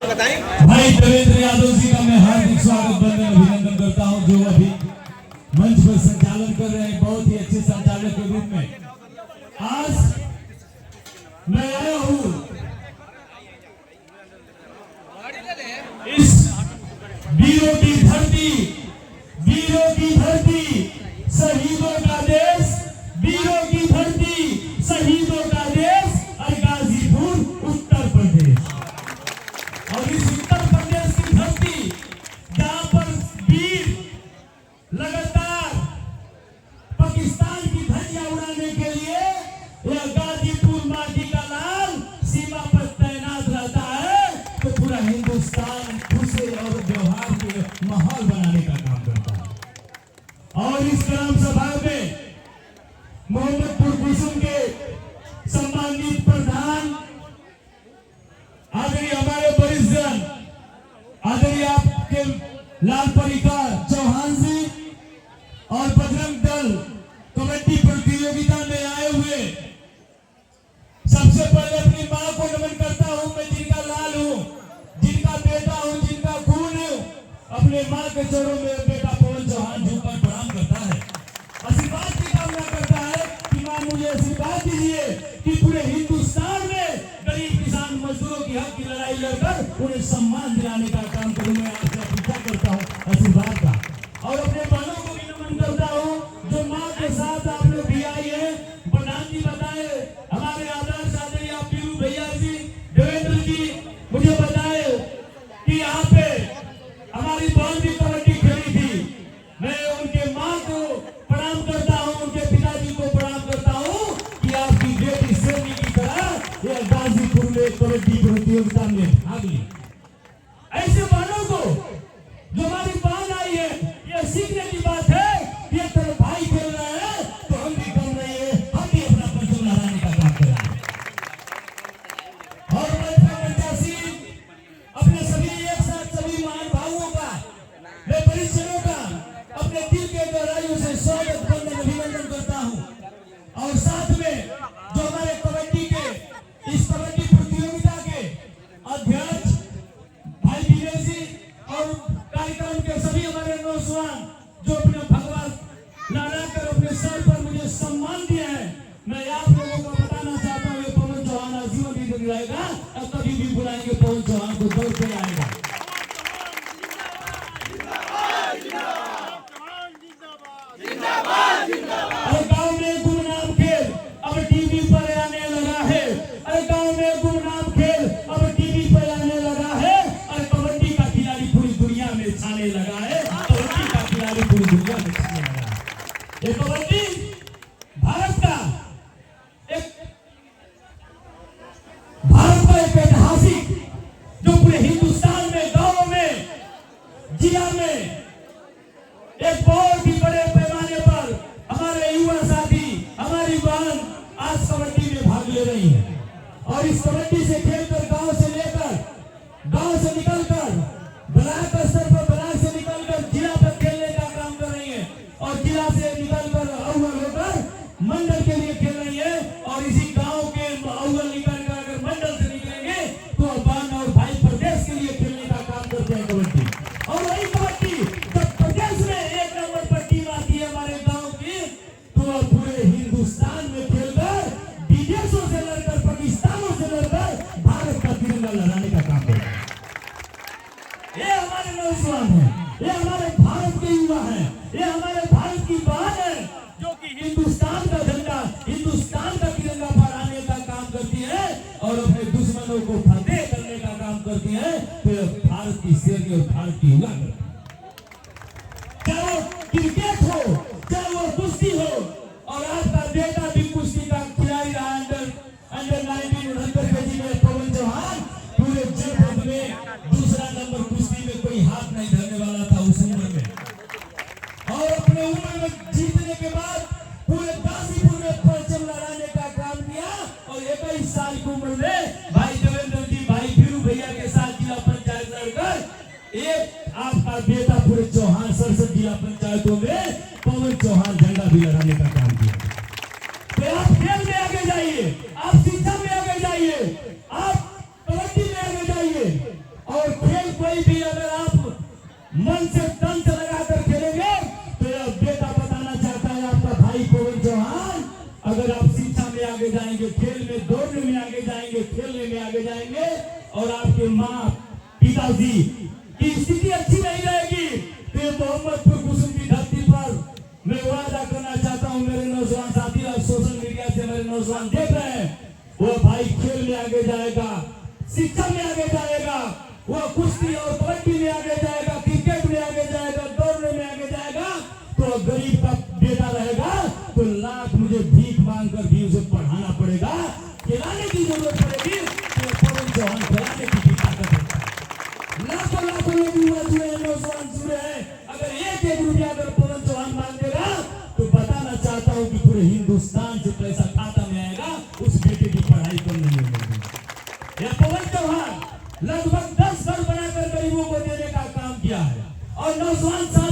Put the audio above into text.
भाई देवेंद्र यादव जी का मैं हार्दिक स्वागत बंदन अभिनंदन करता हूं, जो अभी मंच पर संचालन कर रहे हैं, बहुत ही अच्छे संचालक के रूप में। आज मैं आया हूं इस वीरों की धरती, शहीदों का देश, वीरों की धरती, शहीदों का देश और गाजीपुर उत्तर प्रदेश। और इस उत्तर प्रदेश की धरती जहां पर वीर लगातार पाकिस्तान की धज्जियां उड़ाने के लिए यह गाजीपुर माटी का लाल सीमा पर तैनात रहता है, तो पूरा हिंदुस्तान खुशी और व्यवहार के माहौल बनाने का काम करता है। और इस ग्राम सभा में मोहम्मदपुर कुसुम के सम्मानित प्रधान आदरणीय हमारे वरिष्ठ जन आदरणीय आपके लाल परिकार चौहान जी और बजरंग दल कबड्डी प्रतियोगिता में आए हुए, सबसे पहले अपनी मां को नमन करता हूं। मैं जिनका लाल हूं, जिनका बेटा हूं, जिनका खून हूं, अपने मां के चरणों में बेटा पवन चौहान झुककर प्रणाम करता है, आशीर्वाद की कामना करता है कि मां मुझे आशीर्वाद दीजिए कि पूरे हिंदुस्तान में गरीब किसान मजदूरों की हक की लड़ाई लड़कर उन्हें सम्मान दिलाने का काम करूं। मैं आपसे अपेक्षा करता हूं आशीर्वाद का, और अपने बहनों को भी नमन करता हूं जो मां के साथ आप लोग भी आई है। प्रधान जी बताए, हमारे आदर्श आदरणीय पीरू भैया जी, देवेंद्र जी मुझे बताए कि यहाँ पे हमारी बहन भी कबड्डी खेली थी। मैं उनके मां को प्रणाम करता हूं, उनके पिताजी को प्रणाम करता हूं कि आपकी बेटी शेरनी की तरह यह गाजीपुर में कबड्डी प्रतियोगिता में भाग ली। ऐसे बहनों को जो हमारी बहन आई है, यह सीखने की बात है कि एक तरफ भाई खेल रहे हैं तो हम भी कम नहीं है, हम भी अपना परचम लहराने का काम कर रहे हैं। और अपने सभी एक साथ सभी महानुभावों का, मैं परिजनों का अपने दिल के गहराइयों से स्वागत बंदन अभिनंदन करता हूं। और साथ में जो हमारे कबड्डी के इस कबड्डी प्रतियोगिता के अध्यक्ष भाई विजय जी और कार्यक्रम के सभी हमारे नौजवान जो अपने भगवान लहराकर अपने सर पर मुझे सम्मान दिया है, मैं आप लोगों को बताना चाहता हूँ, ये पवन चौहान आजीवन भी रहेगा और कभी भी बुलाएंगे पवन चौहान को दौड़ पे आएगा। अरे गांव में गुमनाम खेल अब टीवी पर आने लगा है, अरे गांव में गुमनाम खेल अब टीवी पर आने लगा है, और कबड्डी का खिलाड़ी पूरी दुनिया में छाने लगा है, कबड्डी का खिलाड़ी पूरी दुनिया में छाने लगा है। ये कबड्डी भारत का एक ऐतिहासिक, जो पूरे हिंदुस्तान में गांवों में जिला में एक बहुत ही बड़े पैमाने पर हमारे युवा साथी, हमारी बहन आज कबड्डी में भाग ले रही है। और इस कबड्डी से खेलकर गांव से निकलकर ब्लॉक स्तर पर, ब्लॉक से निकलकर जिला पर खेलने का काम कर रही है, और जिला से निकलकर अव्वल होकर मंडल के लिए खेल रही है। और इसी गांव के अव्वल निकलकर अगर मंडल से निकलेंगे तो बहन और भाई प्रदेश के लिए खेलने का काम करते हैं कबड्डी। और वही कबड्डी जब प्रदेश में एक नंबर पर टीम आती है हमारे गांव की, तो पूरे हिंदुस्तान में खेलकर, विदेशों से लड़कर, पाकिस्तानों से लड़कर भारत का तिरंगा लहराने का काम करते हैं। ये हमारे नौजवान हैं, ये हमारे भारत के युवा हैं, ये हमारे भारत की बहन है जो कि हिंदुस्तान का झंडा, हिंदुस्तान का तिरंगा फहराने का काम करती है और अपने दुश्मनों को फतेह करने का काम करती है। फिर भारत की शेरनी और भारत की युवा करती है। चाहे वो क्रिकेट हो, चाहे वो कुश्ती हो, और आपका बेटा भी कुश्ती का खिलाड़ी रहा, अंडर 19 69 केजी में पवन चौहान पूरे जनपद में दूसरा नंबर कुश्ती में कोई हाथ नहीं धरने वाला था उस उम्र में। और अपने उम्र में जीतने के बाद पूरे गाजीपुर में परचम लहराने का काम किया, और 21 साल की उम्र में भाई देवेंद्र जी, भाई पीरू भैया के साथ जिला पंचायत लड़कर एक आपका बेटा पूरे चौहान 67 जिला पंचायतों में पवन चौहान झंडा भी लहराने का काम किया। तो आप खेल में आगे जाइए, आप शिक्षा में आगे जाइए, आप कबड्डी में आगे जाइए, और मन से तन से लगाकर खेलेंगे तो यह बेटा बताना चाहता है आपका भाई पवन चौहान, अगर आप शिक्षा में आगे जाएंगे, खेल में, दौड़ने में आगे जाएंगे, खेलने में आगे जाएंगे और आपके माँ पिताजी की स्थिति अच्छी नहीं रहेगी तो ये मोहम्मदपुर कुसुम की धरती पर मैं वादा करना चाहता हूँ मेरे नौजवान साथी और सोशल मीडिया से मेरे नौजवान देख रहे हैं, वो भाई खेल में आगे जाएगा, शिक्षा में आगे जाएगा, वो कुश्ती और कबड्डी में आगे जाएगा, क्रिकेट में आगे जाएगा, दौड़ने में आगे जाएगा, तो गरीब का बेटा रहेगा तो लाख मुझे भीख मांगकर भी उसे पढ़ाना पड़ेगा, खिलाने की जरूरत पड़ेगी तो पवन चौहान खिलाने की भी ताकत है। लाखों लाखों लोग युवा जुड़े हैं, नौजवान जुड़े हैं, अगर एक रुपया अगर पवन चौहान मांग देगा तो बताना चाहता हूँ कि पूरे हिंदुस्तान से पैसा खाता में आएगा उस बेटे की पढ़ाई करने में। यह पवन चौहान लगभग 10 घर बनाकर गरीबों को देने का काम किया है और नौजवान साथी